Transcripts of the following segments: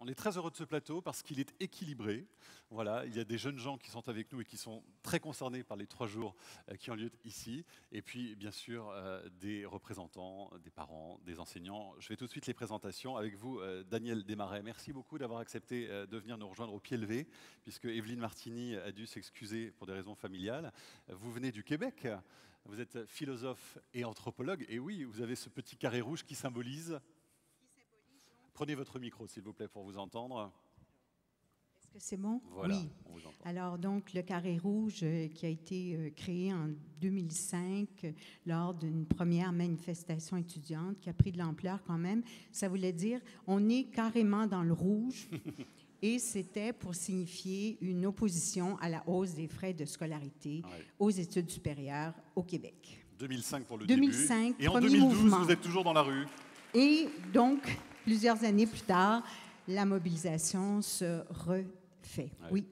On est très heureux de ce plateau parce qu'il est équilibré. Voilà, il y a des jeunes gens qui sont avec nous et qui sont très concernés par les 3 jours qui ont lieu ici. Et puis, bien sûr, des représentants, des parents, des enseignants. Je fais tout de suite les présentations. Avec vous, Daniel Desmarais. Merci beaucoup d'avoir accepté de venir nous rejoindre au pied levé, puisque Evelyne Martini a dû s'excuser pour des raisons familiales. Vous venez du Québec. Vous êtes philosophe et anthropologue. Et oui, vous avez ce petit carré rouge qui symbolise... Prenez votre micro, s'il vous plaît, pour vous entendre. Est-ce que c'est bon? Voilà, oui. on vous entend. Alors, donc, le carré rouge qui a été créé en 2005 lors d'une première manifestation étudiante qui a pris de l'ampleur quand même, ça voulait dire on est carrément dans le rouge et c'était pour signifier une opposition à la hausse des frais de scolarité aux études supérieures au Québec. 2005 pour le 2005, début. Et en premier 2012, mouvement. vous êtes toujours dans la rue. Et donc, plusieurs années plus tard, la mobilisation se refait. Oui.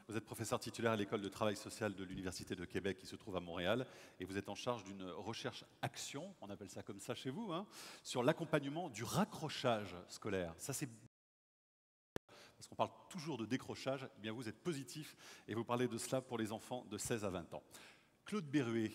Vous êtes professeur titulaire à l'École de travail social de l'Université de Québec qui se trouve à Montréal et vous êtes en charge d'une recherche-action, on appelle ça comme ça chez vous, hein, sur l'accompagnement du raccrochage scolaire. Ça, c'est parce qu'on parle toujours de décrochage, eh bien vous êtes positif et vous parlez de cela pour les enfants de 16 à 20 ans. Claude Berruet,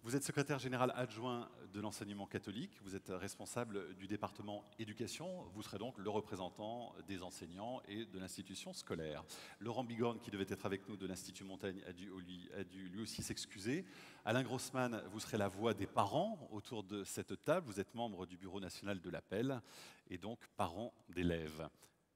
vous êtes secrétaire général adjoint de l'enseignement catholique, vous êtes responsable du département éducation, vous serez donc le représentant des enseignants et de l'institution scolaire. Laurent Bigorne, qui devait être avec nous de l'Institut Montaigne, a dû lui aussi s'excuser. Alain Grossman, vous serez la voix des parents autour de cette table, vous êtes membre du Bureau national de l'appel et donc parents d'élèves.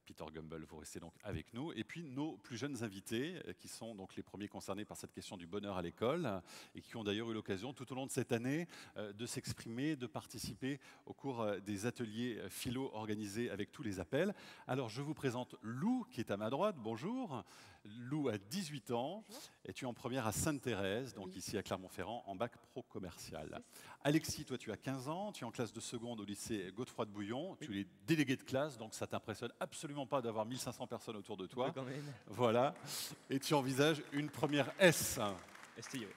Peter Gumbel, vous restez donc avec nous. Et puis nos plus jeunes invités, qui sont donc les premiers concernés par cette question du bonheur à l'école, et qui ont d'ailleurs eu l'occasion tout au long de cette année de s'exprimer, de participer au cours des ateliers philo organisés avec tous les appels. Alors je vous présente Lou, qui est à ma droite. Bonjour. Lou a 18 ans, et tu es en première à Sainte-Thérèse, donc ici à Clermont-Ferrand, en bac pro commercial. Alexis, toi tu as 15 ans, tu es en classe de seconde au lycée Godefroy-de-Bouillon, tu es délégué de classe, donc ça t'impressionne absolument pas d'avoir 1500 personnes autour de toi. Quand même. Voilà, et tu envisages une première S. STI, oui.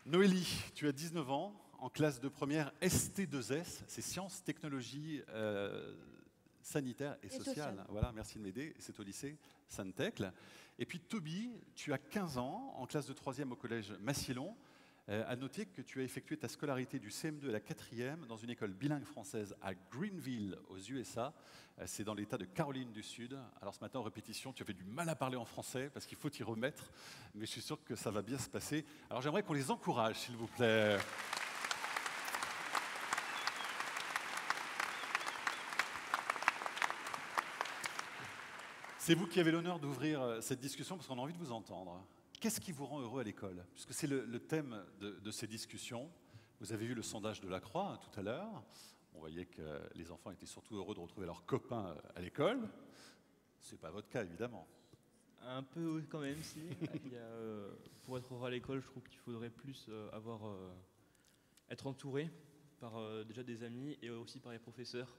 Noélie, tu as 19 ans, en classe de première ST2S, c'est sciences, technologies, sanitaires et sociales. Voilà, merci de m'aider, c'est au lycée Sainte-Thècle. Et puis Toby, tu as 15 ans, en classe de 3e au collège Massillon. À noter que tu as effectué ta scolarité du CM2 à la 4e dans une école bilingue française à Greenville, aux USA. C'est dans l'État de Caroline du Sud. Alors ce matin, en répétition, tu avais du mal à parler en français parce qu'il faut t'y remettre. Mais je suis sûr que ça va bien se passer. Alors j'aimerais qu'on les encourage, s'il vous plaît. C'est vous qui avez l'honneur d'ouvrir cette discussion parce qu'on a envie de vous entendre. Qu'est-ce qui vous rend heureux à l'école? Puisque c'est le thème de ces discussions. Vous avez vu le sondage de la Croix tout à l'heure. On voyait que les enfants étaient surtout heureux de retrouver leurs copains à l'école. Ce n'est pas votre cas, évidemment. Un peu quand même, si. Pour être heureux à l'école, je trouve qu'il faudrait plus être entouré par déjà des amis et aussi par les professeurs.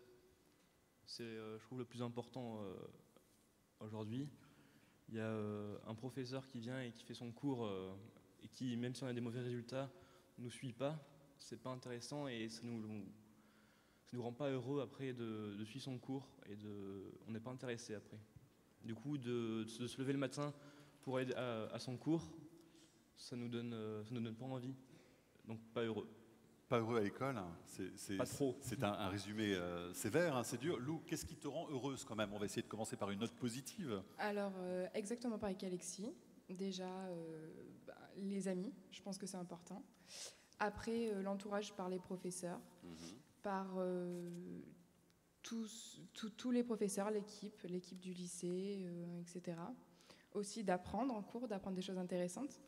C'est, je trouve, le plus important aujourd'hui. Il y a un professeur qui vient et qui fait son cours et qui, même si on a des mauvais résultats, ne nous suit pas. C'est pas intéressant et ça nous rend pas heureux après de suivre son cours et on n'est pas intéressé après. Du coup, de se lever le matin pour aller à son cours, ça nous donne pas envie. Donc pas heureux. Pas heureux à l'école, pas trop. C'est un résumé sévère, hein, c'est dur. Lou, qu'est-ce qui te rend heureuse quand même? On va essayer de commencer par une note positive. Alors, exactement pareil qu'Alexis. Déjà, les amis, je pense que c'est important. Après, l'entourage par les professeurs, par tous les professeurs, l'équipe du lycée, etc. Aussi d'apprendre en cours, d'apprendre des choses intéressantes,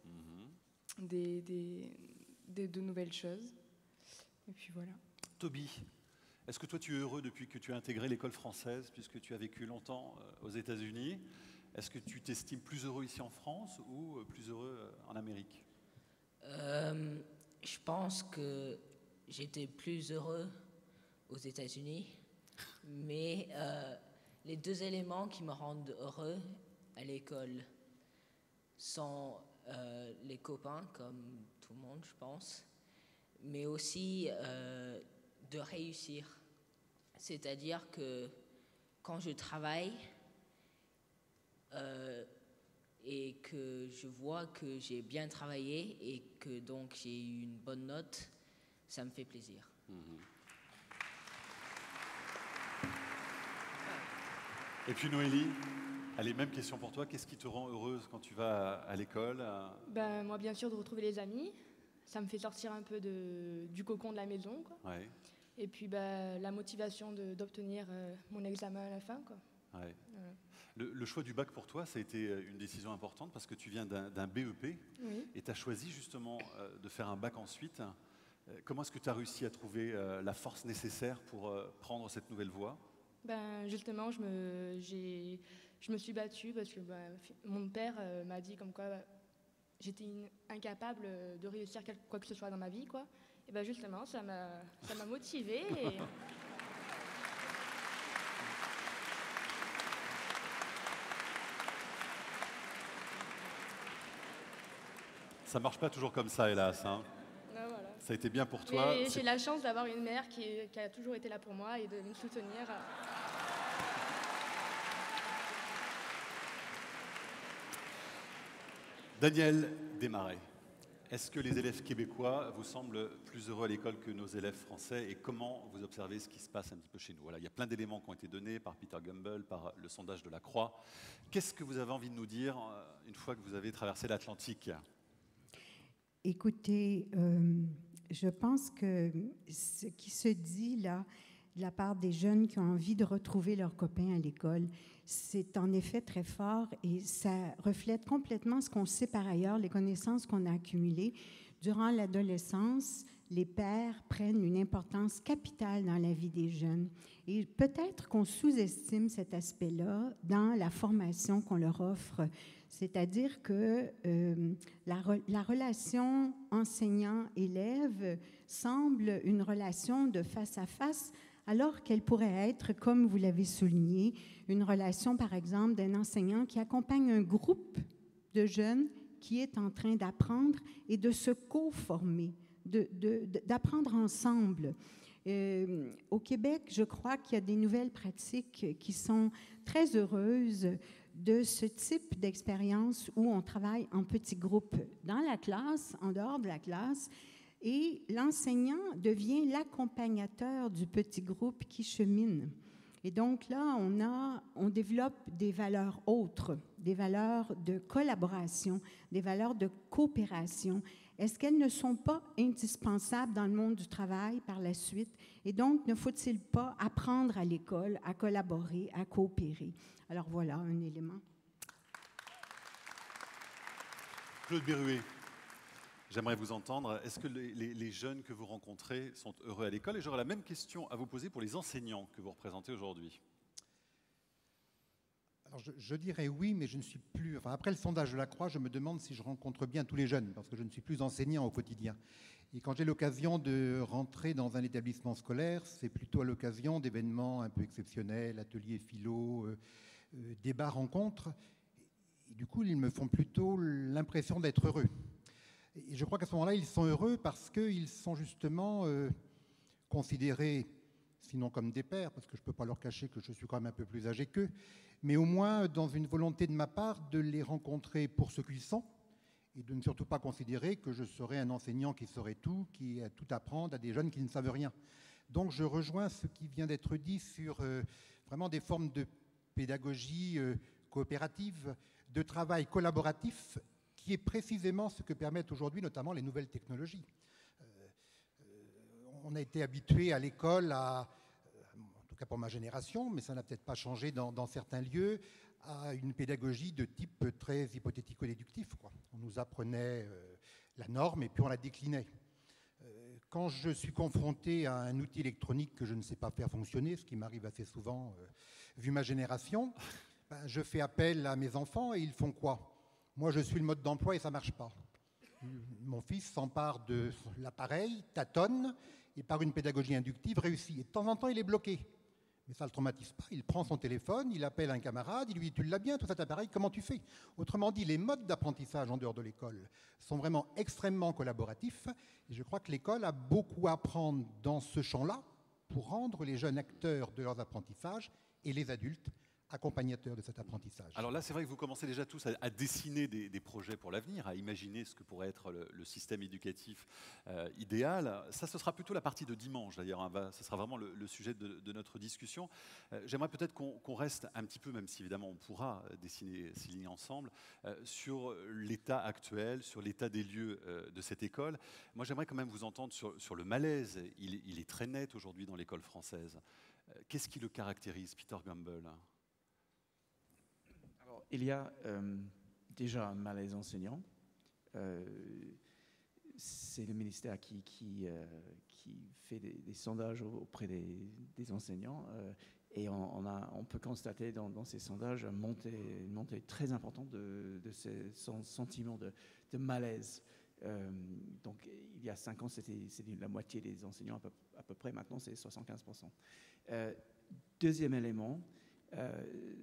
de nouvelles choses. Et puis voilà. Toby, est-ce que toi tu es heureux depuis que tu as intégré l'école française, puisque tu as vécu longtemps aux États-Unis? Est-ce que tu t'estimes plus heureux ici en France ou plus heureux en Amérique? Je pense que j'étais plus heureux aux États-Unis, mais les 2 éléments qui me rendent heureux à l'école sont les copains, comme tout le monde, je pense, mais aussi de réussir. C'est-à-dire que quand je travaille et que je vois que j'ai bien travaillé et que donc j'ai eu une bonne note, ça me fait plaisir. Et puis Noélie, allez, même question pour toi. Qu'est-ce qui te rend heureuse quand tu vas à l'école? Ben, moi, bien sûr, de retrouver les amis. Ça me fait sortir un peu du cocon de la maison, quoi. Ouais, Et puis ben, la motivation d'obtenir mon examen à la fin, quoi. ouais. Voilà. Le choix du bac pour toi, ça a été une décision importante parce que tu viens d'un BEP Oui. et tu as choisi justement de faire un bac ensuite. Comment est-ce que tu as réussi à trouver la force nécessaire pour prendre cette nouvelle voie? Ben, justement, je me suis battue parce que ben, mon père m'a dit comme quoi j'étais incapable de réussir quoi que ce soit dans ma vie, quoi. Et ben justement, ça m'a motivée. Et... Ça marche pas toujours comme ça, hélas, hein. ben, voilà. Ça a été bien pour toi. Mais j'ai la chance d'avoir une mère qui a toujours été là pour moi et de me soutenir. Daniel Desmarais, est-ce que les élèves québécois vous semblent plus heureux à l'école que nos élèves français et comment vous observez ce qui se passe un petit peu chez nous? Voilà, il y a plein d'éléments qui ont été donnés par Peter Gumbel, par le sondage de la Croix. Qu'est-ce que vous avez envie de nous dire une fois que vous avez traversé l'Atlantique? Écoutez, je pense que ce qui se dit là, de la part des jeunes qui ont envie de retrouver leurs copains à l'école, c'est en effet très fort et ça reflète complètement ce qu'on sait par ailleurs, les connaissances qu'on a accumulées. Durant l'adolescence, les pères prennent une importance capitale dans la vie des jeunes. Et peut-être qu'on sous-estime cet aspect-là dans la formation qu'on leur offre. C'est-à-dire que la relation enseignant-élève semble une relation de face à face, alors qu'elle pourrait être, comme vous l'avez souligné, une relation, par exemple, d'un enseignant qui accompagne un groupe de jeunes qui est en train d'apprendre et de se co-former, d'apprendre ensemble. Au Québec, je crois qu'il y a des nouvelles pratiques qui sont très heureuses de ce type d'expérience où on travaille en petits groupes dans la classe, en dehors de la classe, et l'enseignant devient l'accompagnateur du petit groupe qui chemine. Et donc là, on développe des valeurs autres, des valeurs de collaboration, des valeurs de coopération. Est-ce qu'elles ne sont pas indispensables dans le monde du travail par la suite? Et donc, ne faut-il pas apprendre à l'école à collaborer, à coopérer? Alors voilà un élément. Claude Berruet, j'aimerais vous entendre. Est-ce que les jeunes que vous rencontrez sont heureux à l'école? Et j'aurais la même question à vous poser pour les enseignants que vous représentez aujourd'hui. Alors je dirais oui, mais je ne suis plus... Enfin, après le sondage de la Croix, je me demande si je rencontre bien tous les jeunes, parce que je ne suis plus enseignant au quotidien. Et quand j'ai l'occasion de rentrer dans un établissement scolaire, c'est plutôt à l'occasion d'événements un peu exceptionnels, ateliers philo, débats, rencontres. Et du coup, ils me font plutôt l'impression d'être heureux. Et je crois qu'à ce moment-là, ils sont heureux parce qu'ils sont justement considérés, sinon comme des pères, parce que je ne peux pas leur cacher que je suis quand même un peu plus âgé qu'eux, mais au moins dans une volonté de ma part de les rencontrer pour ce qu'ils sont et de ne surtout pas considérer que je serais un enseignant qui saurait tout, qui a tout apprendre à des jeunes qui ne savent rien. Donc je rejoins ce qui vient d'être dit sur vraiment des formes de pédagogie coopérative, de travail collaboratif, qui est précisément ce que permettent aujourd'hui notamment les nouvelles technologies. On a été habitué à l'école en tout cas pour ma génération, mais ça n'a peut-être pas changé dans certains lieux, à une pédagogie de type très hypothético-déductif, quoi. On nous apprenait la norme et puis on la déclinait. Quand je suis confronté à un outil électronique que je ne sais pas faire fonctionner, ce qui m'arrive assez souvent, vu ma génération, je fais appel à mes enfants et ils font quoi? Moi, je suis le mode d'emploi et ça ne marche pas. Mon fils s'empare de l'appareil, tâtonne, et par une pédagogie inductive réussit. Et de temps en temps, il est bloqué. Mais ça ne le traumatise pas. Il prend son téléphone, il appelle un camarade, il lui dit « Tu l'as bien, tout cet appareil, comment tu fais ?» Autrement dit, les modes d'apprentissage en dehors de l'école sont vraiment extrêmement collaboratifs. Et je crois que l'école a beaucoup à apprendre dans ce champ-là pour rendre les jeunes acteurs de leurs apprentissages et les adultes accompagnateur de cet apprentissage. Alors là, c'est vrai que vous commencez déjà tous à dessiner des projets pour l'avenir, à imaginer ce que pourrait être le système éducatif idéal. Ça, ce sera plutôt la partie de dimanche, d'ailleurs. Hein, ce sera vraiment le sujet de notre discussion. J'aimerais peut-être qu'on reste un petit peu, même si évidemment on pourra dessiner ces lignes ensemble, sur l'état actuel, sur l'état des lieux de cette école. Moi, j'aimerais quand même vous entendre sur le malaise. Il est très net aujourd'hui dans l'école française. Qu'est-ce qui le caractérise, Peter Gamble? Il y a déjà un malaise enseignant. C'est le ministère qui fait des sondages auprès des enseignants et on peut constater dans ces sondages une montée très importante de ce sentiment de malaise. Donc il y a 5 ans, c'était la moitié des enseignants à peu près. Maintenant, c'est 75%. Deuxième élément,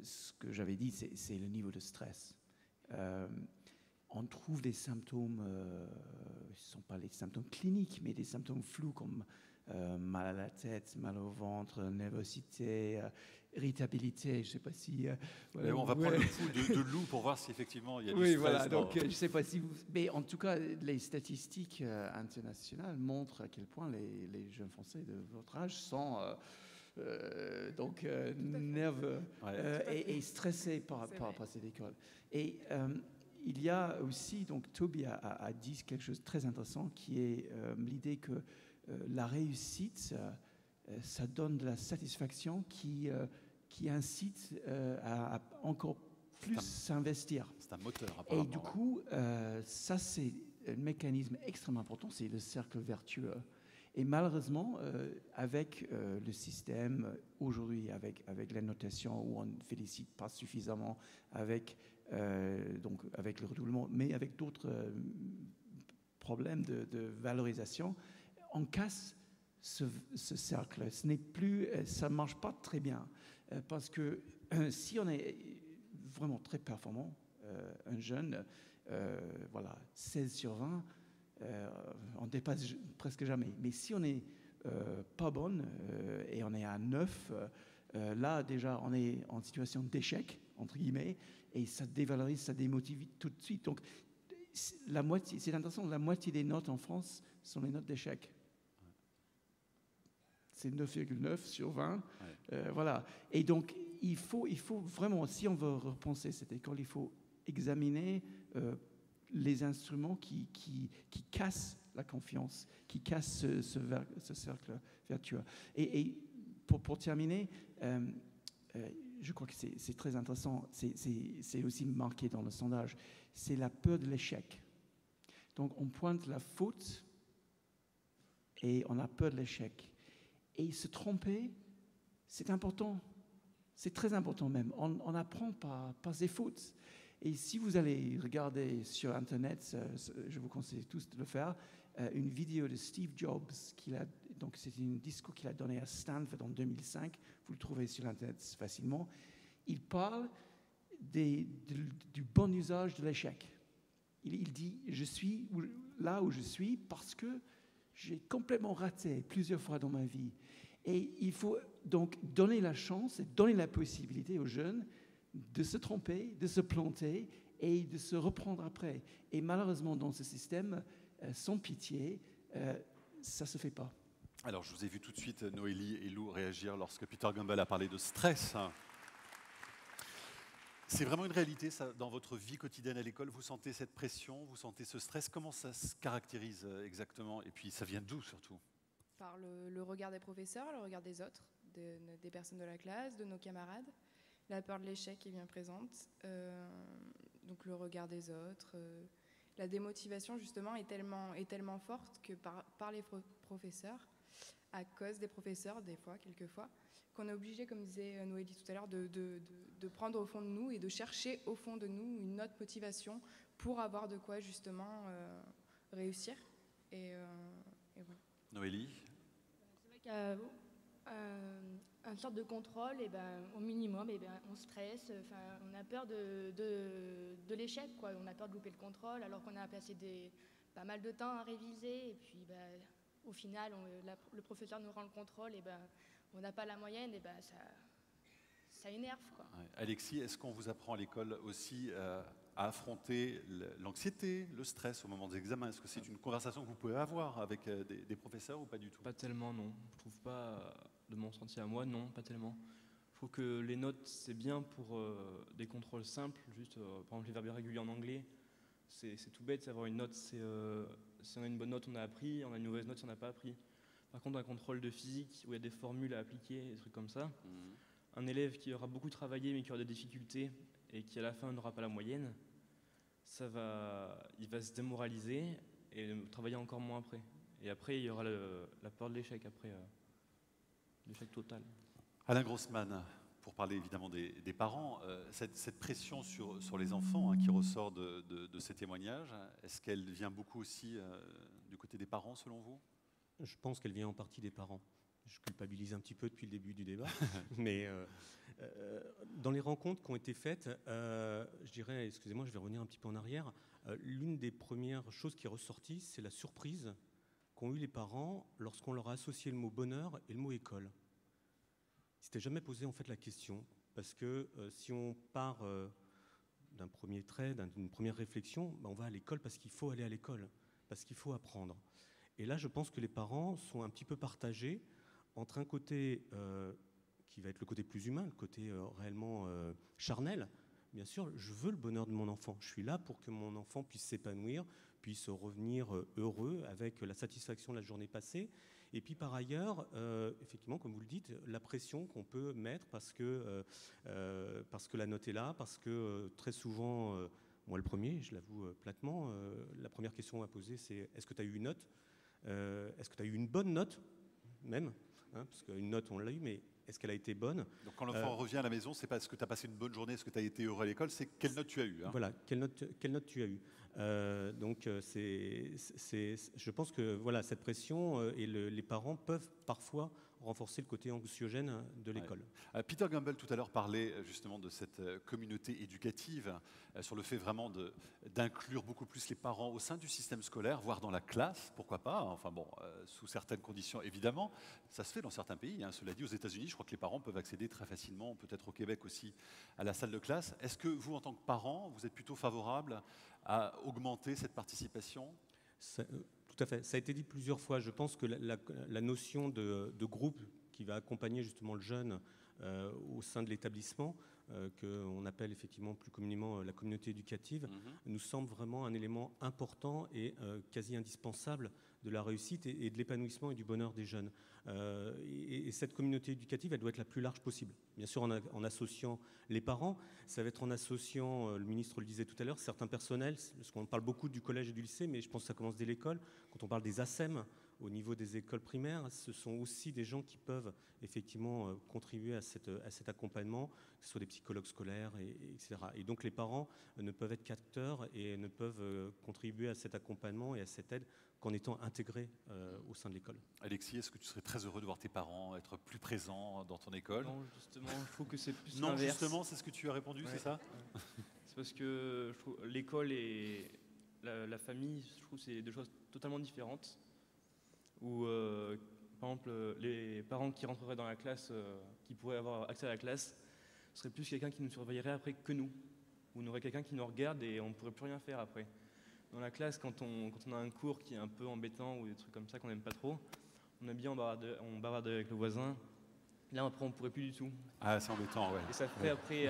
ce que j'avais dit, c'est le niveau de stress. On trouve des symptômes, ce ne sont pas les symptômes cliniques, mais des symptômes flous comme mal à la tête, mal au ventre, nervosité, irritabilité. Je ne sais pas si... on va prendre le pouls de loup pour voir si effectivement il y a du oui, stress. Voilà, donc je ne sais pas si vous... Mais en tout cas, les statistiques internationales montrent à quel point les jeunes Français de votre âge sont... nerveux et stressé par cette école. Et il y a aussi, donc Toby a dit quelque chose de très intéressant qui est l'idée que la réussite, ça donne de la satisfaction qui incite à encore plus s'investir. C'est un moteur, apparemment. Et du coup, ça c'est un mécanisme extrêmement important, c'est le cercle vertueux. Et malheureusement, avec le système aujourd'hui, avec la notation où on ne félicite pas suffisamment, avec le redoublement, mais avec d'autres problèmes de valorisation, on casse ce cercle. Ça ne marche pas très bien. Parce que si on est vraiment très performant, un jeune, 16 sur 20, on dépasse presque jamais. Mais si on n'est pas bonne et on est à 9, là déjà on est en situation d'échec, entre guillemets, et ça dévalorise, ça démotive tout de suite. Donc c'est intéressant, la moitié des notes en France sont les notes d'échec. C'est 9,9 sur 20. Voilà. Et donc il faut vraiment, si on veut repenser cette école, il faut examiner les instruments qui cassent la confiance, qui cassent ce cercle vertueux. Et pour terminer, je crois que c'est très intéressant, c'est aussi marqué dans le sondage, c'est la peur de l'échec. Donc on pointe la faute et on a peur de l'échec. Et se tromper, c'est important, c'est très important même. On apprend par ses fautes. Et si vous allez regarder sur Internet, je vous conseille tous de le faire, une vidéo de Steve Jobs, donc c'est un discours qu'il a donné à Stanford en 2005, vous le trouvez sur Internet facilement. Il parle du bon usage de l'échec. Il dit, je suis là où je suis parce que j'ai complètement raté plusieurs fois dans ma vie. Et il faut donc donner la chance et donner la possibilité aux jeunes de se tromper, de se planter et de se reprendre après. Et malheureusement, dans ce système, sans pitié, ça ne se fait pas. Alors, je vous ai vu tout de suite, Noélie et Lou, réagir lorsque Peter Gamble a parlé de stress. C'est vraiment une réalité, ça, dans votre vie quotidienne à l'école? Vous sentez cette pression, vous sentez ce stress? Comment ça se caractérise exactement? Et puis, ça vient d'où surtout? Par le regard des professeurs, le regard des autres, des personnes de la classe, de nos camarades. La peur de l'échec est bien présente, donc le regard des autres. La démotivation, justement, est tellement forte que par les professeurs, à cause des professeurs, quelquefois, qu'on est obligé, comme disait Noélie tout à l'heure, de prendre au fond de nous et de chercher au fond de nous une autre motivation pour avoir de quoi, justement, réussir. Et voilà. Noélie? C'est vrai qu'à une sorte de contrôle, et au minimum, on stresse, on a peur de l'échec, quoi. On a peur de louper le contrôle, alors qu'on a passé pas mal de temps à réviser, et puis au final, le professeur nous rend le contrôle, et on n'a pas la moyenne, et ça énerve, quoi. Ouais. Alexis, est-ce qu'on vous apprend à l'école aussi à affronter l'anxiété, le stress au moment des examens? Est-ce que c'est une conversation que vous pouvez avoir avec des professeurs ou pas du tout? Pas tellement, non. Je trouve pas, de mon senti à moi, non, pas tellement. Je trouve que les notes, c'est bien pour des contrôles simples, juste, par exemple, les verbes irréguliers en anglais. C'est tout bête, avoir une note, si on a une bonne note, on a appris, on a une mauvaise note, si on n'a pas appris. Par contre, un contrôle de physique, où il y a des formules à appliquer, des trucs comme ça, un élève qui aura beaucoup travaillé, mais qui aura des difficultés, et qui à la fin n'aura pas la moyenne, il va se démoraliser et travailler encore moins après. Et après, il y aura la peur de l'échec, après, l'échec total. Alain Grossman, pour parler évidemment des parents, cette pression sur les enfants qui ressort de ces témoignages, est-ce qu'elle vient beaucoup aussi du côté des parents selon vous? Je pense qu'elle vient en partie des parents. Je culpabilise un petit peu depuis le début du débat, mais dans les rencontres qui ont été faites, je dirais, excusez-moi, je vais revenir un petit peu en arrière, l'une des premières choses qui est ressortie, c'est la surprise qu'ont eu les parents lorsqu'on leur a associé le mot bonheur et le mot école. Ils ne s'étaient jamais posé en fait la question, parce que si on part d'un premier trait, d'une première réflexion, on va à l'école parce qu'il faut aller à l'école, parce qu'il faut apprendre. Et là, je pense que les parents sont un petit peu partagés entre un côté qui va être le côté plus humain, le côté réellement charnel. Bien sûr, je veux le bonheur de mon enfant. Je suis là pour que mon enfant puisse s'épanouir, puisse revenir heureux avec la satisfaction de la journée passée. Et puis par ailleurs, effectivement, comme vous le dites, la pression qu'on peut mettre parce que la note est là, parce que très souvent, moi le premier, je l'avoue platement, la première question qu'on va poser, c'est est-ce que tu as eu une note? Est-ce que tu as eu une bonne note même, parce qu'une note, on l'a eu, mais est-ce qu'elle a été bonne? Donc quand l'enfant revient à la maison, c'est pas est-ce que tu as passé une bonne journée, est-ce que tu as été heureux à l'école, c'est quelle note tu as eu. Voilà, quelle note tu as eu. Donc je pense que voilà, cette pression et les parents peuvent parfois renforcer le côté anxiogène de l'école. Ouais. Peter Gamble tout à l'heure parlait justement de cette communauté éducative, sur le fait vraiment d'inclure beaucoup plus les parents au sein du système scolaire, voire dans la classe, pourquoi pas, enfin bon, sous certaines conditions évidemment. Ça se fait dans certains pays, cela dit aux États-Unis, je crois que les parents peuvent accéder très facilement, peut-être au Québec aussi, à la salle de classe. Est-ce que vous, en tant que parent, vous êtes plutôt favorable à augmenter cette participation? Tout à fait. Ça a été dit plusieurs fois. Je pense que la notion de groupe qui va accompagner justement le jeune au sein de l'établissement, qu'on appelle effectivement plus communément la communauté éducative, nous semble vraiment un élément important et quasi indispensable de la réussite et de l'épanouissement et du bonheur des jeunes. Et cette communauté éducative, elle doit être la plus large possible. Bien sûr, en associant les parents, ça va être en associant, le ministre le disait tout à l'heure, certains personnels, parce qu'on parle beaucoup du collège et du lycée, mais je pense que ça commence dès l'école. Quand on parle des ASEM, au niveau des écoles primaires, ce sont aussi des gens qui peuvent effectivement contribuer à cet accompagnement, que ce soit des psychologues scolaires, etc. Et donc les parents ne peuvent être qu'acteurs et ne peuvent contribuer à cet accompagnement et à cette aide qu'en étant intégrés au sein de l'école. Alexis, est-ce que tu serais très heureux de voir tes parents être plus présents dans ton école? Non, justement, je trouve que c'est plus non, l'inverse. justement, c'est ce que tu as répondu, c'est ça? C'est parce que je trouve l'école et la famille, je trouve que c'est deux choses totalement différentes. Où, par exemple, les parents qui rentreraient dans la classe, qui pourraient avoir accès à la classe, seraient plus quelqu'un qui nous surveillerait après que nous. Où on aurait quelqu'un qui nous regarde et on ne pourrait plus rien faire après. Dans la classe, quand on a un cours qui est un peu embêtant ou des trucs comme ça qu'on n'aime pas trop, on aime bien on bavarde avec le voisin. Là, après, on ne pourrait plus du tout. Ah, c'est embêtant, ouais. Et ça ferait après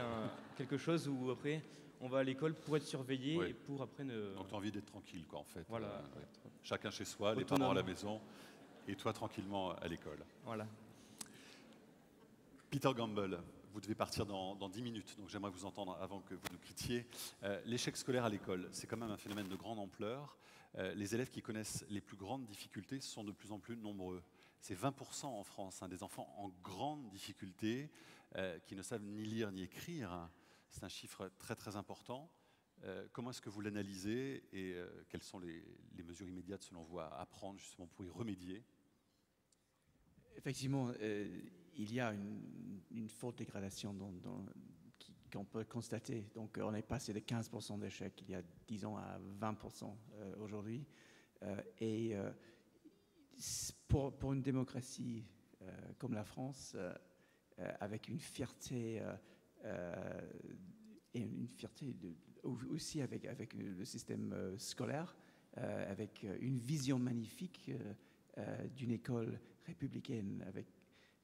quelque chose où après, on va à l'école pour être surveillé et pour après ne... Donc tu as envie d'être tranquille, quoi, en fait. Voilà. Ouais. Chacun chez soi, autonome. Les parents à la maison, et toi tranquillement à l'école. Voilà. Peter Gamble, vous devez partir dans 10 minutes, donc j'aimerais vous entendre avant que vous nous quittiez. L'échec scolaire à l'école, c'est quand même un phénomène de grande ampleur. Les élèves qui connaissent les plus grandes difficultés sont de plus en plus nombreux. C'est 20% en France, des enfants en grande difficulté, qui ne savent ni lire ni écrire. C'est un chiffre très très important. Comment est-ce que vous l'analysez et quelles sont les mesures immédiates selon vous à prendre justement pour y remédier? Effectivement, il y a une forte dégradation qu'on peut constater. Donc on est passé de 15% d'échecs il y a 10 ans à 20% aujourd'hui. Et pour une démocratie comme la France, avec une fierté et une fierté aussi avec le système scolaire, avec une vision magnifique d'une école républicaine.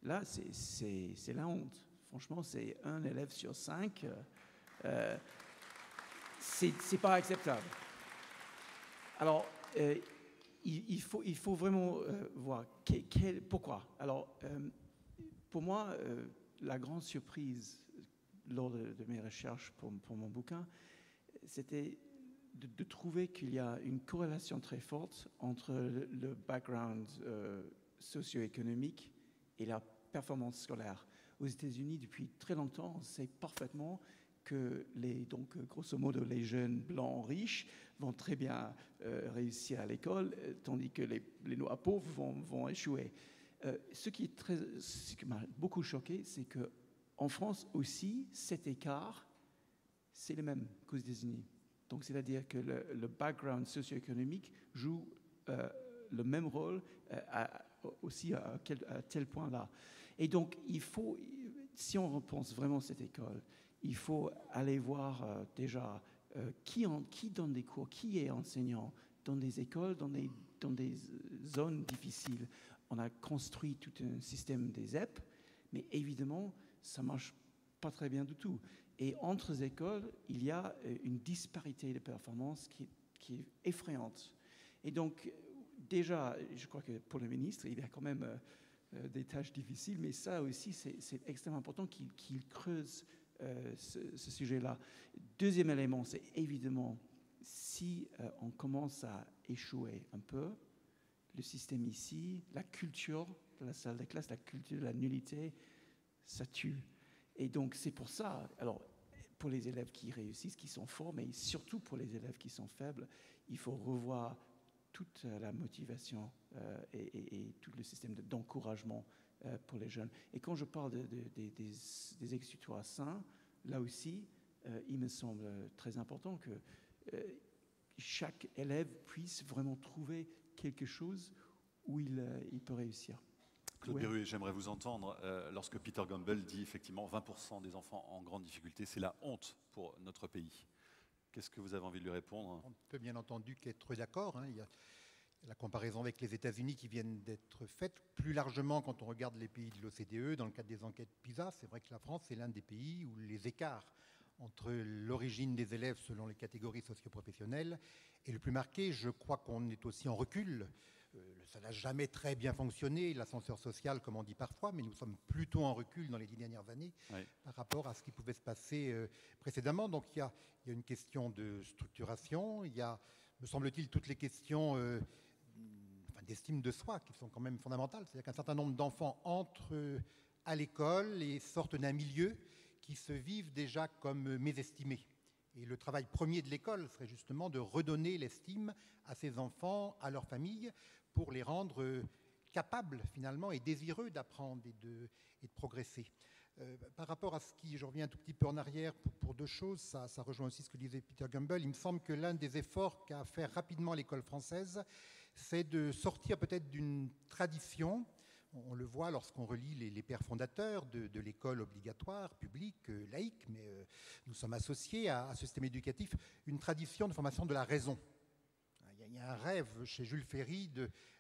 Là, c'est la honte. Franchement, c'est 1 élève sur 5. C'est pas acceptable. Alors, il faut vraiment voir pourquoi. Alors, pour moi, la grande surprise lors de mes recherches pour mon bouquin, c'était de trouver qu'il y a une corrélation très forte entre le background socio-économique et la performance scolaire. Aux États-Unis, depuis très longtemps, on sait parfaitement que donc, grosso modo, les jeunes blancs riches vont très bien réussir à l'école, tandis que les noirs pauvres vont échouer. Ce qui m'a beaucoup choqué, c'est qu'en France aussi, cet écart, c'est le même qu'aux États-Unis. Donc, c'est-à-dire que le background socio-économique joue le même rôle aussi à tel point-là. Et donc, si on repense vraiment cette école, il faut aller voir déjà qui donne des cours, qui est enseignant dans des écoles, dans des zones difficiles. On a construit tout un système des ZEP, mais évidemment, ça ne marche pas très bien du tout. Et entre écoles, il y a une disparité de performance qui est effrayante. Et donc, déjà, je crois que pour le ministre, il y a quand même des tâches difficiles, mais ça aussi, c'est extrêmement important qu'il creuse ce sujet-là. Deuxième élément, c'est évidemment, si on commence à échouer un peu, le système ici, la culture de la salle de classe, la culture de la nullité, ça tue. Et donc, c'est pour ça, alors, pour les élèves qui réussissent, qui sont forts, mais surtout pour les élèves qui sont faibles, il faut revoir toute la motivation et tout le système d'encouragement pour les jeunes. Et quand je parle des exutoires sains, là aussi, il me semble très important que chaque élève puisse vraiment trouver quelque chose où il peut réussir. Claude Berruet, j'aimerais vous entendre lorsque Peter Gumbel dit effectivement 20% des enfants en grande difficulté, c'est la honte pour notre pays. Qu'est-ce que vous avez envie de lui répondre? On peut bien entendu qu'être d'accord. Il y a la comparaison avec les États-Unis qui viennent d'être faite. Plus largement, quand on regarde les pays de l'OCDE, dans le cadre des enquêtes PISA, c'est vrai que la France est l'un des pays où les écarts entre l'origine des élèves selon les catégories socio-professionnelles est le plus marqué. Je crois qu'on est aussi en recul. Ça n'a jamais très bien fonctionné, l'ascenseur social, comme on dit parfois, mais nous sommes plutôt en recul dans les 10 dernières années par rapport à ce qui pouvait se passer précédemment. Donc il y a une question de structuration, il y a, me semble-t-il, toutes les questions d'estime de soi qui sont quand même fondamentales. C'est-à-dire qu'un certain nombre d'enfants entrent à l'école et sortent d'un milieu qui se vivent déjà comme mésestimés. Et le travail premier de l'école serait justement de redonner l'estime à ces enfants, à leurs familles, pour les rendre capables finalement et désireux d'apprendre et de progresser. Par rapport à ce qui, je reviens un tout petit peu en arrière pour deux choses, ça rejoint aussi ce que disait Peter Gumbel. Il me semble que l'un des efforts qu'a à faire rapidement l'école française, c'est de sortir peut-être d'une tradition. On le voit lorsqu'on relit les pères fondateurs de l'école obligatoire, publique, laïque, mais nous sommes associés à ce système éducatif, une tradition de formation de la raison. Il y a un rêve chez Jules Ferry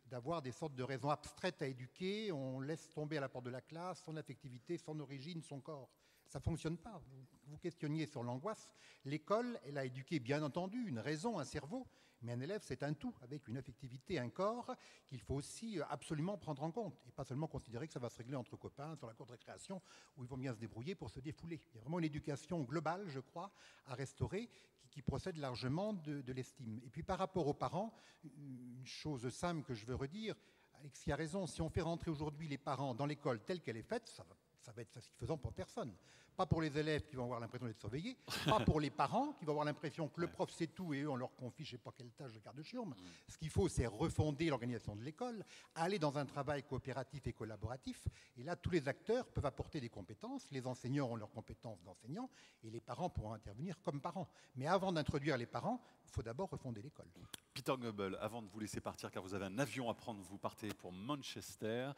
d'avoir des sortes de raisons abstraites à éduquer. On laisse tomber à la porte de la classe son affectivité, son origine, son corps. Ça ne fonctionne pas. Vous questionniez sur l'angoisse. L'école, elle a éduqué, bien entendu, une raison, un cerveau, mais un élève, c'est un tout, avec une affectivité, un corps, qu'il faut aussi absolument prendre en compte, et pas seulement considérer que ça va se régler entre copains, sur la cour de récréation, où ils vont bien se débrouiller pour se défouler. Il y a vraiment une éducation globale, je crois, à restaurer, qui procède largement de l'estime. Et puis par rapport aux parents, une chose simple que je veux redire, Alexis a raison, si on fait rentrer aujourd'hui les parents dans l'école telle qu'elle est faite, ça va être satisfaisant pour personne. Pas pour les élèves qui vont avoir l'impression d'être surveillés, pas pour les parents qui vont avoir l'impression que le prof sait tout et eux on leur confie je ne sais pas quelle tâche de garde-chiourme. Ce qu'il faut, c'est refonder l'organisation de l'école, aller dans un travail coopératif et collaboratif, et là tous les acteurs peuvent apporter des compétences, les enseignants ont leurs compétences d'enseignants et les parents pourront intervenir comme parents. Mais avant d'introduire les parents, il faut d'abord refonder l'école. Peter Gumbel, avant de vous laisser partir, car vous avez un avion à prendre, vous partez pour Manchester.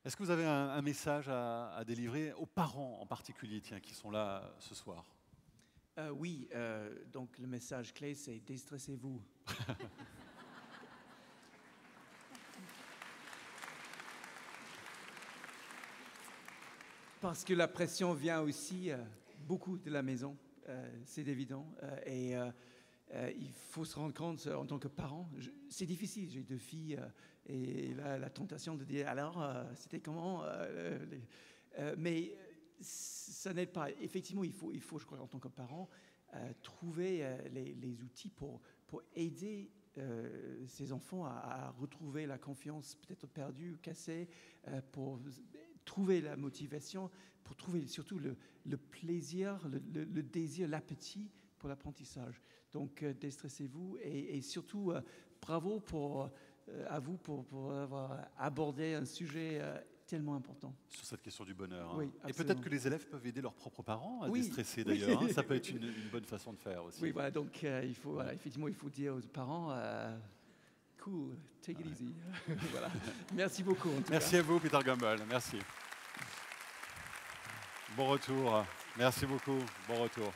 Est-ce que vous avez un message à délivrer aux parents en particulier, tiens, qui sont là ce soir? Oui, donc le message clé, c'est déstressez-vous. Parce que la pression vient aussi beaucoup de la maison, c'est évident. Et il faut se rendre compte en tant que parent, c'est difficile, j'ai 2 filles et la tentation de dire alors c'était comment mais ça n'aide pas. Effectivement, il faut, je crois, en tant que parent, trouver les outils pour aider ces enfants à retrouver la confiance peut-être perdue, cassée, pour trouver la motivation, pour trouver surtout le plaisir, le désir, l'appétit pour l'apprentissage. Donc, déstressez-vous et surtout, bravo à vous pour avoir abordé un sujet tellement important. Sur cette question du bonheur. Hein. Oui, et peut-être que les élèves peuvent aider leurs propres parents à déstresser d'ailleurs. Hein. Ça peut être une bonne façon de faire aussi. Oui, voilà, donc effectivement, il faut dire aux parents, cool, take it easy. Voilà. Merci beaucoup. Merci à vous, Peter Gumbel. Merci. Bon retour. Merci beaucoup. Bon retour.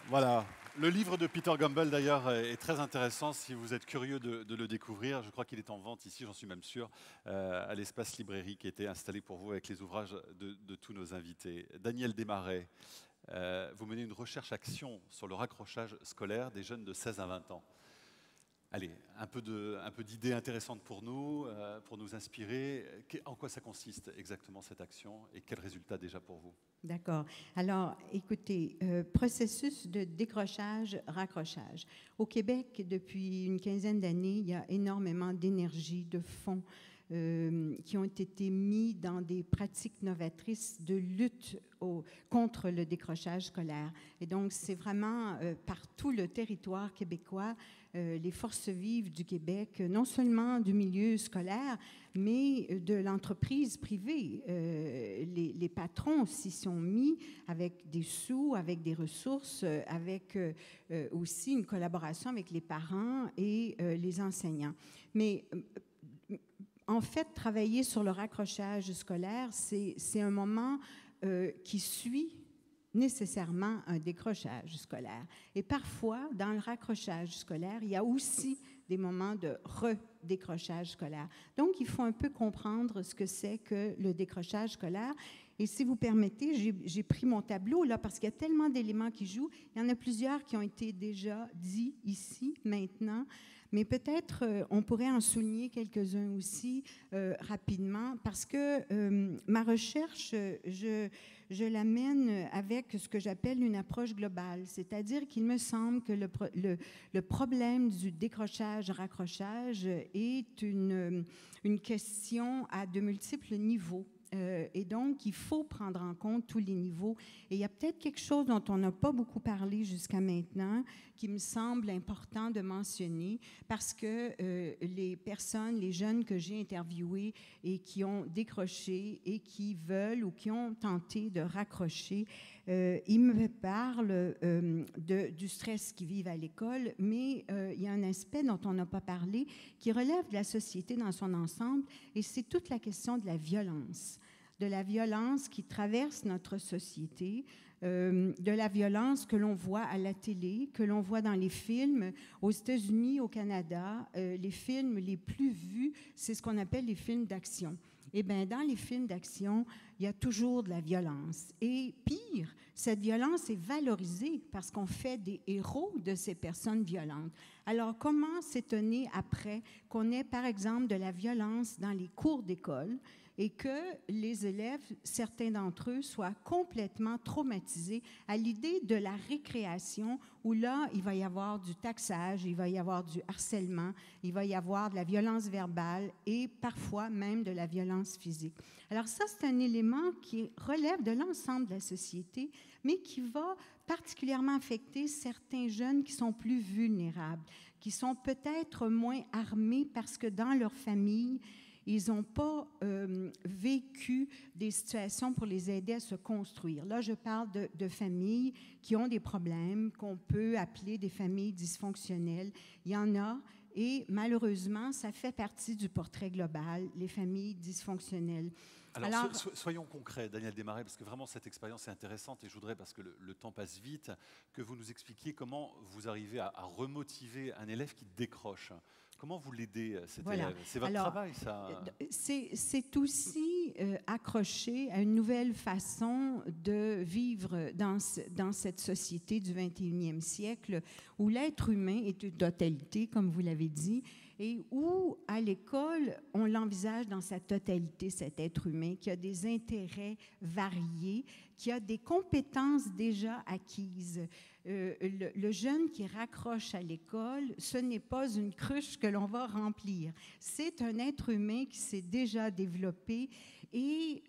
Voilà. Le livre de Peter Gumbel, d'ailleurs, est très intéressant si vous êtes curieux de le découvrir. Je crois qu'il est en vente ici, j'en suis même sûr, à l'espace librairie qui était installé pour vous avec les ouvrages de tous nos invités. Daniel Desmarais, vous menez une recherche-action sur le raccrochage scolaire des jeunes de 16 à 20 ans. Allez, un peu d'idées intéressantes pour nous inspirer. En quoi ça consiste exactement cette action et quels résultats déjà pour vous? D'accord. Alors, écoutez, processus de décrochage, raccrochage. Au Québec, depuis une quinzaine d'années, il y a énormément d'énergie, de fonds qui ont été mis dans des pratiques novatrices de lutte contre le décrochage scolaire. Et donc, c'est vraiment par tout le territoire québécois, les forces vives du Québec, non seulement du milieu scolaire, mais de l'entreprise privée. Les patrons s'y sont mis avec des sous, avec des ressources, avec aussi une collaboration avec les parents et les enseignants. Mais en fait, travailler sur le raccrochage scolaire, c'est un moment qui suit nécessairement un décrochage scolaire. Et parfois, dans le raccrochage scolaire, il y a aussi des moments de redécrochage scolaire. Donc, il faut un peu comprendre ce que c'est que le décrochage scolaire. Et si vous permettez, j'ai pris mon tableau là parce qu'il y a tellement d'éléments qui jouent. Il y en a plusieurs qui ont été déjà dits ici, maintenant. Mais peut-être on pourrait en souligner quelques-uns aussi rapidement parce que ma recherche, je l'amène avec ce que j'appelle une approche globale. C'est-à-dire qu'il me semble que le problème du décrochage-raccrochage est une question à de multiples niveaux. Et donc, il faut prendre en compte tous les niveaux. Et il y a peut-être quelque chose dont on n'a pas beaucoup parlé jusqu'à maintenant, qui me semble important de mentionner, parce que les personnes, les jeunes que j'ai interviewés et qui ont décroché et qui veulent ou qui ont tenté de raccrocher, ils me parlent du stress qu'ils vivent à l'école, mais il y a un aspect dont on n'a pas parlé qui relève de la société dans son ensemble, et c'est toute la question de la violence qui traverse notre société, de la violence que l'on voit à la télé, que l'on voit dans les films. Aux États-Unis, au Canada, les films les plus vus, c'est ce qu'on appelle les films d'action. Eh bien, dans les films d'action, il y a toujours de la violence. Et pire, cette violence est valorisée parce qu'on fait des héros de ces personnes violentes. Alors, comment s'étonner après qu'on ait, par exemple, de la violence dans les cours d'école et que les élèves, certains d'entre eux, soient complètement traumatisés à l'idée de la récréation où là, il va y avoir du taxage, il va y avoir du harcèlement, il va y avoir de la violence verbale et parfois même de la violence physique. Alors ça, c'est un élément qui relève de l'ensemble de la société, mais qui va particulièrement affecter certains jeunes qui sont plus vulnérables, qui sont peut-être moins armés parce que dans leur famille, ils n'ont pas vécu des situations pour les aider à se construire. Là, je parle de familles qui ont des problèmes, qu'on peut appeler des familles dysfonctionnelles. Il y en a, Et malheureusement, ça fait partie du portrait global, les familles dysfonctionnelles. Alors, soyons concrets, Daniel Desmarais, parce que vraiment cette expérience est intéressante et je voudrais, parce que le temps passe vite, que vous nous expliquiez comment vous arrivez à remotiver un élève qui décroche. Comment vous l'aidez, cet élève? C'est votre travail, ça? C'est aussi accroché à une nouvelle façon de vivre dans cette société du 21e siècle où l'être humain est une totalité, comme vous l'avez dit, et où, à l'école, on l'envisage dans sa totalité, cet être humain, qui a des intérêts variés, qui a des compétences déjà acquises. Le jeune qui raccroche à l'école, ce n'est pas une cruche que l'on va remplir. C'est un être humain qui s'est déjà développé et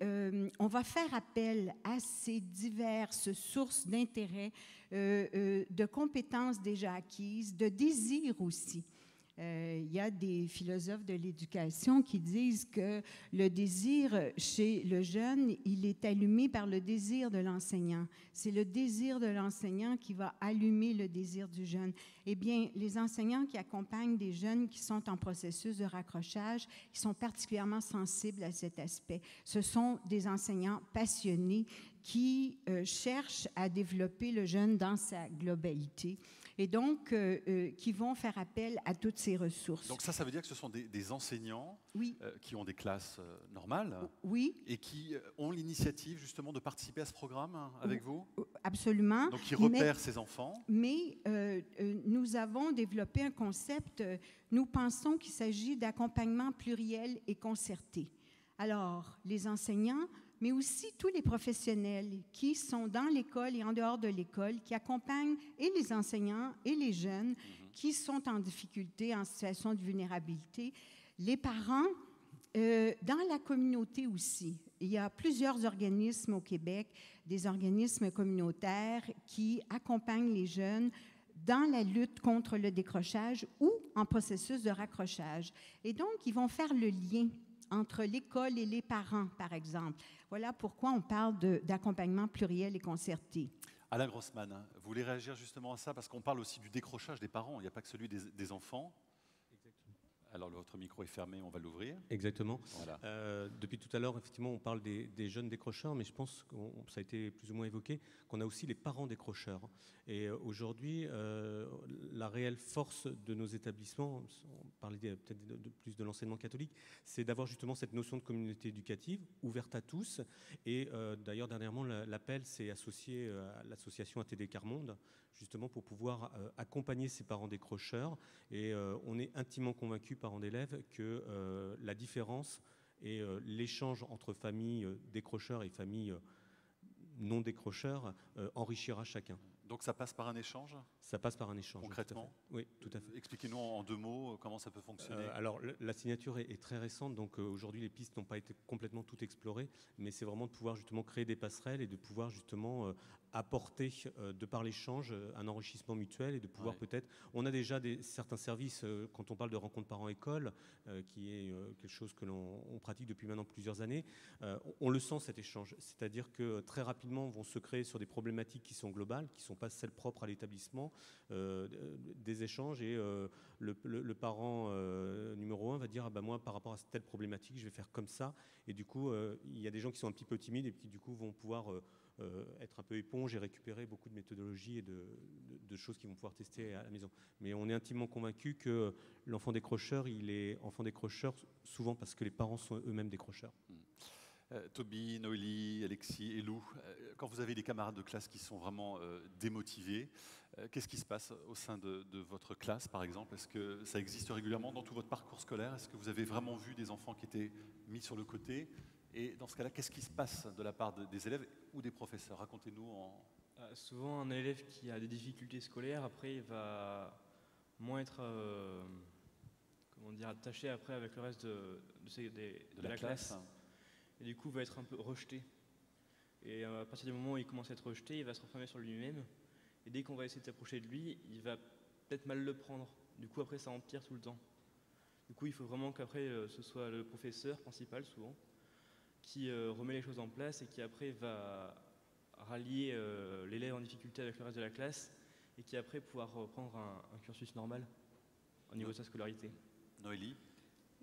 on va faire appel à ces diverses sources d'intérêt, de compétences déjà acquises, de désirs aussi. Il y a des philosophes de l'éducation qui disent que le désir chez le jeune, il est allumé par le désir de l'enseignant. C'est le désir de l'enseignant qui va allumer le désir du jeune. Eh bien, les enseignants qui accompagnent des jeunes qui sont en processus de raccrochage, ils sont particulièrement sensibles à cet aspect. Ce sont des enseignants passionnés qui cherchent à développer le jeune dans sa globalité et donc qui vont faire appel à toutes ces ressources. Donc ça veut dire que ce sont des enseignants oui. Qui ont des classes normales oui. et qui ont l'initiative justement de participer à ce programme avec vous? Absolument. Donc ils repèrent ces enfants. Mais nous avons développé un concept, nous pensons qu'il s'agit d'accompagnement pluriel et concerté. Alors, les enseignants, mais aussi tous les professionnels qui sont dans l'école et en dehors de l'école, qui accompagnent et les enseignants et les jeunes qui sont en difficulté, en situation de vulnérabilité, les parents, dans la communauté aussi. Il y a plusieurs organismes au Québec, des organismes communautaires qui accompagnent les jeunes dans la lutte contre le décrochage ou en processus de raccrochage. Et donc, ils vont faire le lien entre l'école et les parents, par exemple. Voilà pourquoi on parle d'accompagnement pluriel et concerté. Alain Grossman, vous voulez réagir justement à ça? Parce qu'on parle aussi du décrochage des parents, il n'y a pas que celui des enfants. Exactement. Alors, votre micro est fermé, on va l'ouvrir. Exactement. Voilà. Depuis tout à l'heure, effectivement, on parle des jeunes décrocheurs, mais je pense que ça a été plus ou moins évoqué, qu'on a aussi les parents décrocheurs. Et aujourd'hui, la réelle force de nos établissements, on parlait peut-être plus de l'enseignement catholique, c'est d'avoir justement cette notion de communauté éducative ouverte à tous. Et d'ailleurs, dernièrement, l'appel s'est associé à l'association ATD Carmonde, justement pour pouvoir accompagner ces parents décrocheurs. Et on est intimement convaincus, parents d'élèves, que la différence et l'échange entre familles décrocheurs et familles non décrocheurs enrichira chacun. Donc ça passe par un échange? Ça passe par un échange. Concrètement? Oui, tout à fait. Expliquez-nous en 2 mots comment ça peut fonctionner. Alors la signature est très récente, donc aujourd'hui les pistes n'ont pas été complètement toutes explorées, mais c'est vraiment de pouvoir justement créer des passerelles et de pouvoir justement apporter, de par l'échange, un enrichissement mutuel et de pouvoir peut-être... On a déjà certains services, quand on parle de rencontres parents-école, qui est quelque chose que l'on pratique depuis maintenant plusieurs années, on le sent cet échange, c'est-à-dire que très rapidement vont se créer sur des problématiques qui sont globales, qui ne sont pas celles propres à l'établissement, des échanges et le parent numéro 1 va dire moi par rapport à telle problématique je vais faire comme ça, et du coup il y a des gens qui sont un petit peu timides et qui du coup vont pouvoir être un peu éponge et récupérer beaucoup de méthodologies et de choses qu'ils vont pouvoir tester à la maison. Mais on est intimement convaincus que l'enfant décrocheur, il est enfant décrocheur souvent parce que les parents sont eux-mêmes décrocheurs. Toby, Noélie, Alexis et Lou, quand vous avez des camarades de classe qui sont vraiment démotivés, qu'est-ce qui se passe au sein de votre classe, par exemple? Est-ce que ça existe régulièrement dans tout votre parcours scolaire? Est-ce que vous avez vraiment vu des enfants qui étaient mis sur le côté? Et dans ce cas-là, qu'est-ce qui se passe de la part des élèves ou des professeurs? Racontez-nous Souvent, un élève qui a des difficultés scolaires, après, il va moins être attaché après avec le reste de la classe. Et du coup, il va être un peu rejeté. Et à partir du moment où il commence à être rejeté, il va se refermer sur lui-même. Et dès qu'on va essayer de s'approcher de lui, il va peut-être mal le prendre. Du coup, après, ça empire tout le temps. Du coup, il faut vraiment qu'après, ce soit le professeur principal, souvent, qui remet les choses en place et qui après va rallier l'élève en difficulté avec le reste de la classe et qui après pouvoir reprendre un cursus normal. au niveau de sa scolarité. Noélie?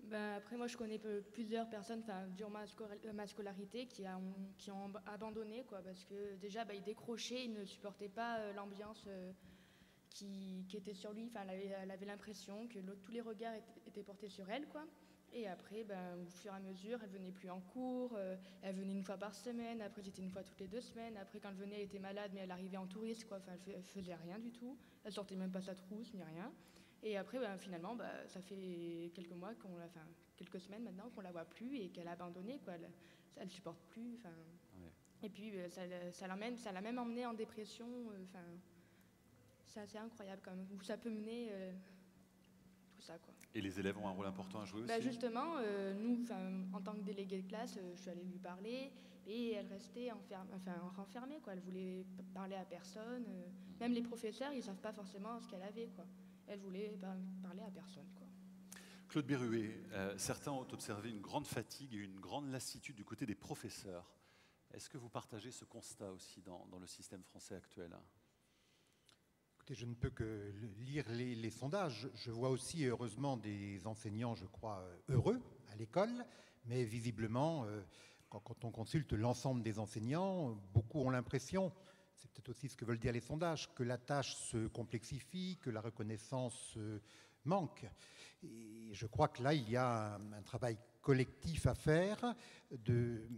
Ben, après, moi, je connais plusieurs personnes durant ma scolarité qui ont abandonné, quoi, parce que déjà, ils décrochaient, ils ne supportaient pas l'ambiance qui était sur lui. Enfin, elle avait l'impression que tous les regards étaient portés sur elle, quoi. Et après, au fur et à mesure, elle venait plus en cours, elle venait une fois par semaine, après c'était une fois toutes les 2 semaines, après quand elle venait, elle était malade, mais elle arrivait en touriste, quoi. Enfin, elle faisait rien du tout, elle sortait même pas sa trousse, ni rien. Et après, finalement, ça fait quelques mois quelques semaines maintenant qu'on la voit plus et qu'elle a abandonné, quoi. Elle supporte plus, enfin. Ouais. Et puis ça l'a même emmenée en dépression, enfin. C'est assez incroyable quand même, où ça peut mener tout ça, quoi. Et les élèves ont un rôle important à jouer aussi? Justement, nous, en tant que déléguée de classe, je suis allée lui parler et elle restait renfermée, quoi. Elle voulait parler à personne. Même les professeurs, ils ne savent pas forcément ce qu'elle avait, quoi. Elle voulait parler à personne, quoi. Claude Berruet, certains ont observé une grande fatigue et une grande lassitude du côté des professeurs. Est-ce que vous partagez ce constat aussi dans le système français actuel? Écoutez, je ne peux que lire les sondages. Je vois aussi, heureusement, des enseignants, je crois, heureux à l'école, mais visiblement, quand on consulte l'ensemble des enseignants, beaucoup ont l'impression, c'est peut-être aussi ce que veulent dire les sondages, que la tâche se complexifie, que la reconnaissance manque. Et je crois que là, il y a un travail collectif à faire de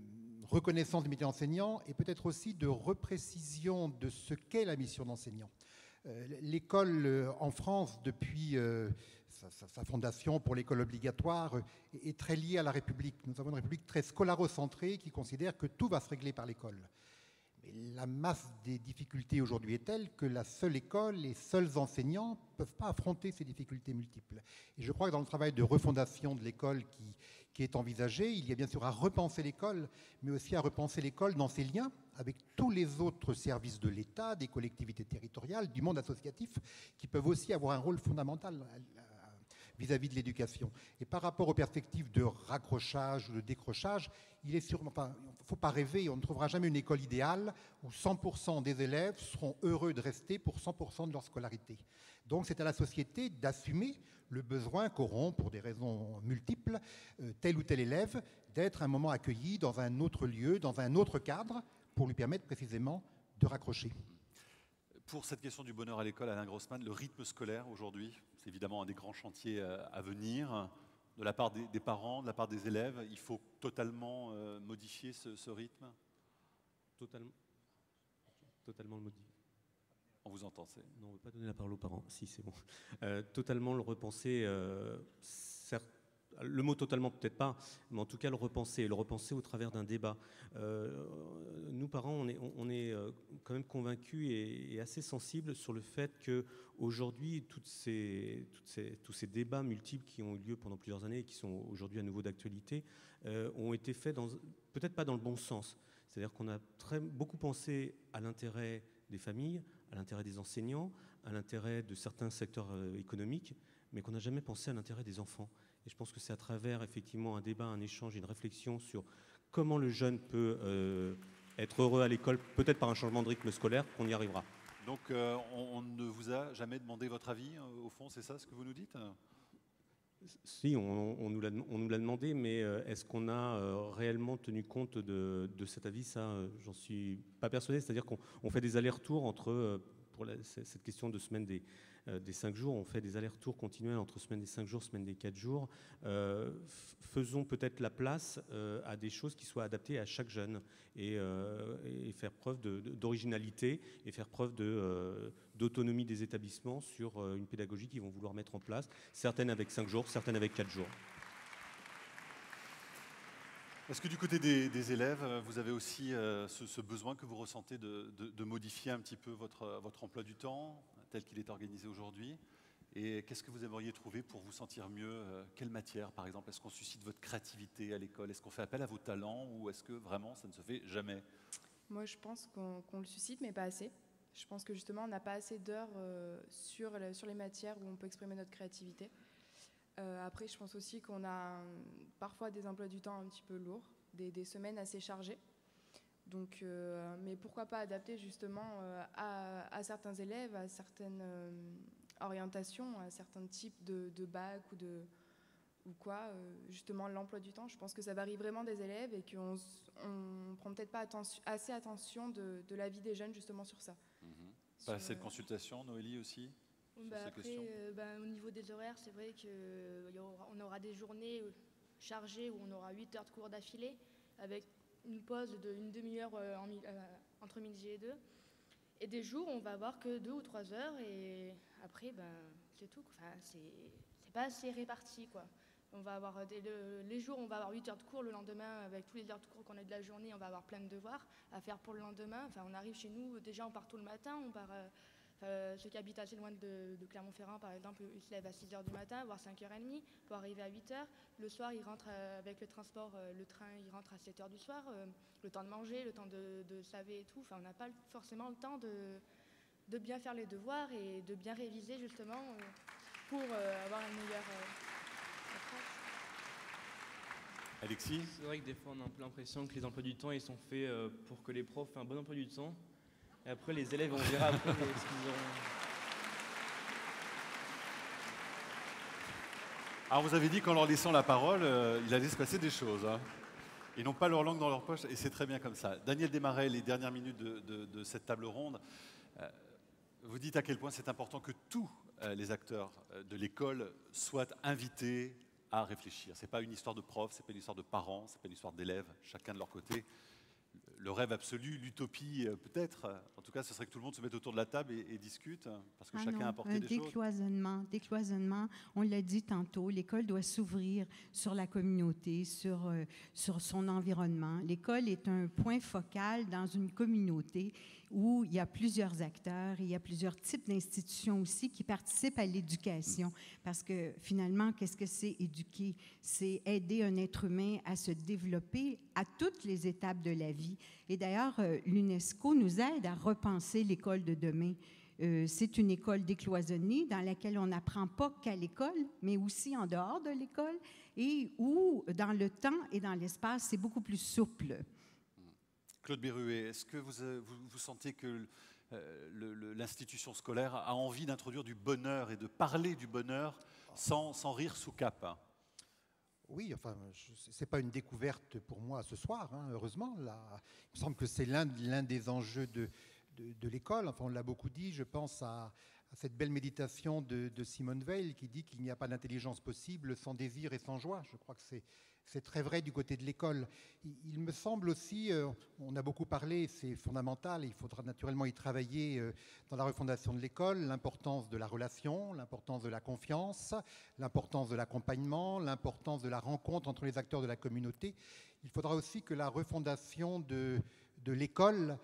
reconnaissance du métier d'enseignant et peut-être aussi de reprécision de ce qu'est la mission d'enseignant. L'école en France, depuis sa fondation pour l'école obligatoire, est très liée à la République. Nous avons une République très scolarocentrée qui considère que tout va se régler par l'école. Mais la masse des difficultés aujourd'hui est telle que la seule école, les seuls enseignants ne peuvent pas affronter ces difficultés multiples. Et je crois que dans le travail de refondation de l'école qui est envisagé, il y a bien sûr à repenser l'école, mais aussi à repenser l'école dans ses liens avec tous les autres services de l'État, des collectivités territoriales, du monde associatif, qui peuvent aussi avoir un rôle fondamental vis-à-vis de l'éducation. Et par rapport aux perspectives de raccrochage ou de décrochage, il ne faut pas rêver, on ne trouvera jamais une école idéale où 100% des élèves seront heureux de rester pour 100% de leur scolarité. Donc c'est à la société d'assumer le besoin qu'auront, pour des raisons multiples, tel ou tel élève, d'être un moment accueilli dans un autre lieu, dans un autre cadre, pour lui permettre précisément de raccrocher. Pour cette question du bonheur à l'école, Alain Grossman, le rythme scolaire aujourd'hui, c'est évidemment un des grands chantiers à venir. De la part des parents, de la part des élèves, il faut totalement modifier ce rythme? Totalement le modifier. On vous entend, c'est... Non, on ne veut pas donner la parole aux parents. Si, c'est bon. Totalement le repenser, certes, le mot totalement peut-être pas, mais en tout cas le repenser au travers d'un débat. Nous, parents, on est quand même convaincus et assez sensibles sur le fait qu'aujourd'hui, tous ces débats multiples qui ont eu lieu pendant plusieurs années et qui sont aujourd'hui à nouveau d'actualité, ont été faits peut-être pas dans le bon sens. C'est-à-dire qu'on a beaucoup pensé à l'intérêt des familles, à l'intérêt des enseignants, à l'intérêt de certains secteurs économiques, mais qu'on n'a jamais pensé à l'intérêt des enfants. Et je pense que c'est à travers effectivement un débat, un échange, une réflexion sur comment le jeune peut être heureux à l'école, peut-être par un changement de rythme scolaire, qu'on y arrivera. Donc on ne vous a jamais demandé votre avis, au fond, c'est ça ce que vous nous dites? Si, on nous l'a demandé, mais est-ce qu'on a réellement tenu compte de cet avis? Ça, j'en suis pas persuadé. C'est-à-dire qu'on fait des allers-retours entre, pour cette question de semaine des 5 jours, on fait des allers-retours continuels entre semaine des 5 jours, semaine des 4 jours. Faisons peut-être la place à des choses qui soient adaptées à chaque jeune et faire preuve d'originalité et faire preuve d'autonomie des établissements sur une pédagogie qu'ils vont vouloir mettre en place, certaines avec 5 jours, certaines avec 4 jours. Est-ce que du côté des élèves, vous avez aussi ce besoin que vous ressentez de modifier un petit peu votre emploi du temps tel qu'il est organisé aujourd'hui? Et qu'est-ce que vous aimeriez trouver pour vous sentir mieux? Quelle matière, par exemple? Est-ce qu'on suscite votre créativité à l'école? Est-ce qu'on fait appel à vos talents ou est-ce que vraiment ça ne se fait jamais? Moi, je pense qu'on le suscite, mais pas assez. Je pense que justement, on n'a pas assez d'heures sur les matières où on peut exprimer notre créativité. Après, je pense aussi qu'on a parfois des emplois du temps un petit peu lourds, des semaines assez chargées. Donc, mais pourquoi pas adapter justement à certains élèves, orientation à certains types de bac ou quoi, justement l'emploi du temps. Je pense que ça varie vraiment des élèves et qu'on ne prend peut-être pas assez attention de la vie des jeunes justement sur ça. Pas assez de consultation, Noélie aussi sur ces questions. Au niveau des horaires, c'est vrai qu'on aura des journées chargées où on aura 8 heures de cours d'affilée avec une pause d'une demi-heure entre midi et 2. Et des jours où on va avoir que 2 ou 3 heures et après, c'est tout. Enfin, c'est pas assez réparti, quoi. On va avoir les jours où on va avoir 8 heures de cours, le lendemain, avec tous les heures de cours qu'on a de la journée, on va avoir plein de devoirs à faire pour le lendemain. Enfin, on arrive chez nous, déjà on part tôt le matin, on part... ceux qui habitent assez loin de Clermont-Ferrand, par exemple, ils se lèvent à 6h du matin, voire 5h30, pour arriver à 8h. Le soir, ils rentrent avec le transport, le train, ils rentrent à 7h du soir. Le temps de manger, le temps de se laver et tout. Enfin, on n'a pas forcément le temps de bien faire les devoirs et de bien réviser, justement, pour avoir une meilleure approche. Alexis ? C'est vrai que des fois, on a un peu l'impression que les emplois du temps, ils sont faits pour que les profs aient un bon emploi du temps. Et après, les élèves, on verra après ce qu'ils auront. Alors vous avez dit qu'en leur laissant la parole, il allait se passer des choses. Hein. Ils n'ont pas leur langue dans leur poche et c'est très bien comme ça. Daniel Desmarais, les dernières minutes de cette table ronde, vous dites à quel point c'est important que tous les acteurs de l'école soient invités à réfléchir. Ce n'est pas une histoire de profs, ce n'est pas une histoire de parents, ce n'est pas une histoire d'élèves, chacun de leur côté. Le rêve absolu, l'utopie peut-être, en tout cas ce serait que tout le monde se mette autour de la table et discute, parce que chacun a apporté des choses. Décloisonnement, on l'a dit tantôt, l'école doit s'ouvrir sur la communauté, sur son environnement. L'école est un point focal dans une communauté où il y a plusieurs acteurs, il y a plusieurs types d'institutions aussi qui participent à l'éducation. Parce que finalement, qu'est-ce que c'est éduquer? C'est aider un être humain à se développer à toutes les étapes de la vie. Et d'ailleurs, l'UNESCO nous aide à repenser l'école de demain. C'est une école décloisonnée dans laquelle on n'apprend pas qu'à l'école, mais aussi en dehors de l'école, et où, dans le temps et dans l'espace, c'est beaucoup plus souple. Claude Berruet, est-ce que vous sentez que l'institution scolaire a envie d'introduire du bonheur et de parler du bonheur sans rire sous cape? Oui, enfin, ce n'est pas une découverte pour moi ce soir, hein, heureusement. Là, il me semble que c'est l'un des enjeux de l'école. Enfin, on l'a beaucoup dit, je pense à cette belle méditation de Simone Weil qui dit qu'il n'y a pas d'intelligence possible sans désir et sans joie. Je crois que c'est très vrai du côté de l'école. Il me semble aussi, on a beaucoup parlé, c'est fondamental, il faudra naturellement y travailler dans la refondation de l'école, l'importance de la relation, l'importance de la confiance, l'importance de l'accompagnement, l'importance de la rencontre entre les acteurs de la communauté. Il faudra aussi que la refondation de l'école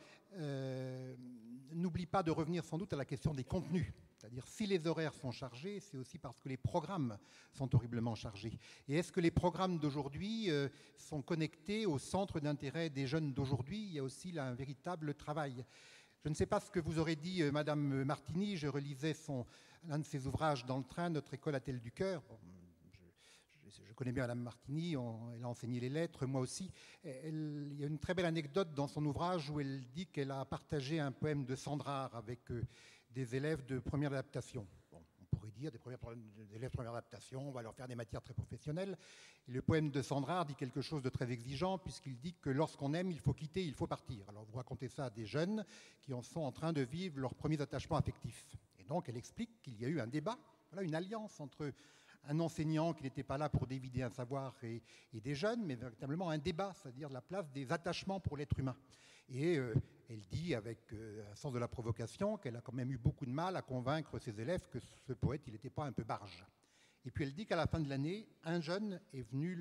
n'oublie pas de revenir sans doute à la question des contenus. C'est-à-dire, si les horaires sont chargés, c'est aussi parce que les programmes sont horriblement chargés. Et est-ce que les programmes d'aujourd'hui sont connectés au centre d'intérêt des jeunes d'aujourd'hui? Il y a aussi là un véritable travail. Je ne sais pas ce que vous aurez dit, Madame Martini. Je relisais l'un de ses ouvrages dans le train, Notre école a-t-elle du cœur? Je connais bien Madame Martini, elle a enseigné les lettres, moi aussi. Il y a une très belle anecdote dans son ouvrage où elle dit qu'elle a partagé un poème de Sandrard avec des élèves de première adaptation. Bon, on pourrait dire des élèves de première adaptation, on va leur faire des matières très professionnelles. Et le poème de Sandrard dit quelque chose de très exigeant puisqu'il dit que lorsqu'on aime, il faut quitter, il faut partir. Alors vous racontez ça à des jeunes qui en sont en train de vivre leurs premiers attachements affectifs. Et donc elle explique qu'il y a eu un débat, voilà, une alliance entre un enseignant qui n'était pas là pour dévider un savoir et des jeunes, mais véritablement un débat, c'est-à-dire la place des attachements pour l'être humain. Et elle dit avec un sens de la provocation qu'elle a quand même eu beaucoup de mal à convaincre ses élèves que ce poète, il n'était pas un peu barge. Et puis elle dit qu'à la fin de l'année, un jeune est venu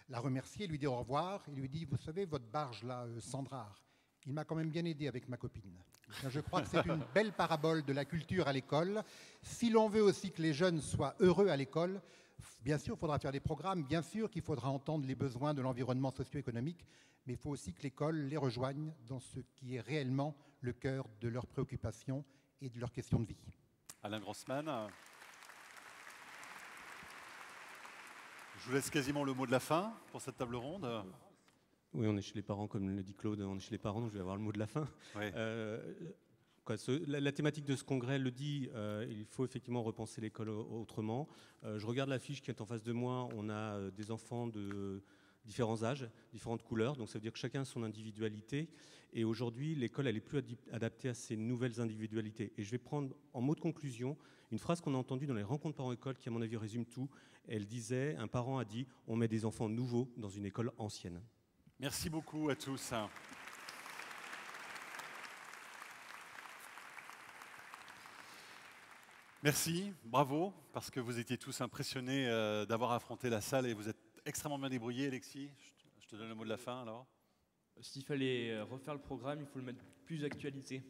la remercier, lui dire au revoir, et lui dit, vous savez, votre barge là, Sandrard, il m'a quand même bien aidé avec ma copine. Je crois que c'est une belle parabole de la culture à l'école. Si l'on veut aussi que les jeunes soient heureux à l'école, bien sûr, il faudra faire des programmes, bien sûr qu'il faudra entendre les besoins de l'environnement socio-économique, mais il faut aussi que l'école les rejoigne dans ce qui est réellement le cœur de leurs préoccupations et de leurs questions de vie. Alain Grossman, je vous laisse quasiment le mot de la fin pour cette table ronde. Oui, on est chez les parents, comme le dit Claude, on est chez les parents, donc je vais avoir le mot de la fin. Oui. quoi. La thématique de ce congrès le dit, il faut effectivement repenser l'école autrement. Je regarde l'affiche qui est en face de moi, on a des enfants de différents âges, différentes couleurs, donc ça veut dire que chacun a son individualité, et aujourd'hui l'école elle est plus adaptée à ces nouvelles individualités. Et je vais prendre en mot de conclusion une phrase qu'on a entendue dans les rencontres parents-école qui à mon avis résume tout. Elle disait, un parent a dit, on met des enfants nouveaux dans une école ancienne. Merci beaucoup à tous. Merci, bravo, parce que vous étiez tous impressionnés d'avoir affronté la salle et vous êtes extrêmement bien débrouillés, Alexis. Je te donne le mot de la fin alors. S'il fallait refaire le programme, il faut le mettre plus d'actualité.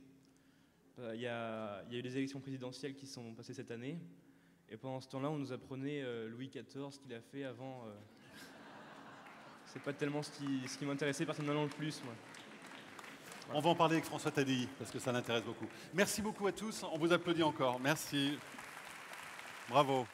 Il y a eu des élections présidentielles qui sont passées cette année, et pendant ce temps-là, on nous apprenait Louis XIV, ce qu'il a fait avant. C'est pas tellement ce qui m'intéressait personnellement le plus, moi. Voilà. On va en parler avec François Tadei, parce que ça l'intéresse beaucoup. Merci beaucoup à tous, on vous applaudit encore. Merci. Bravo.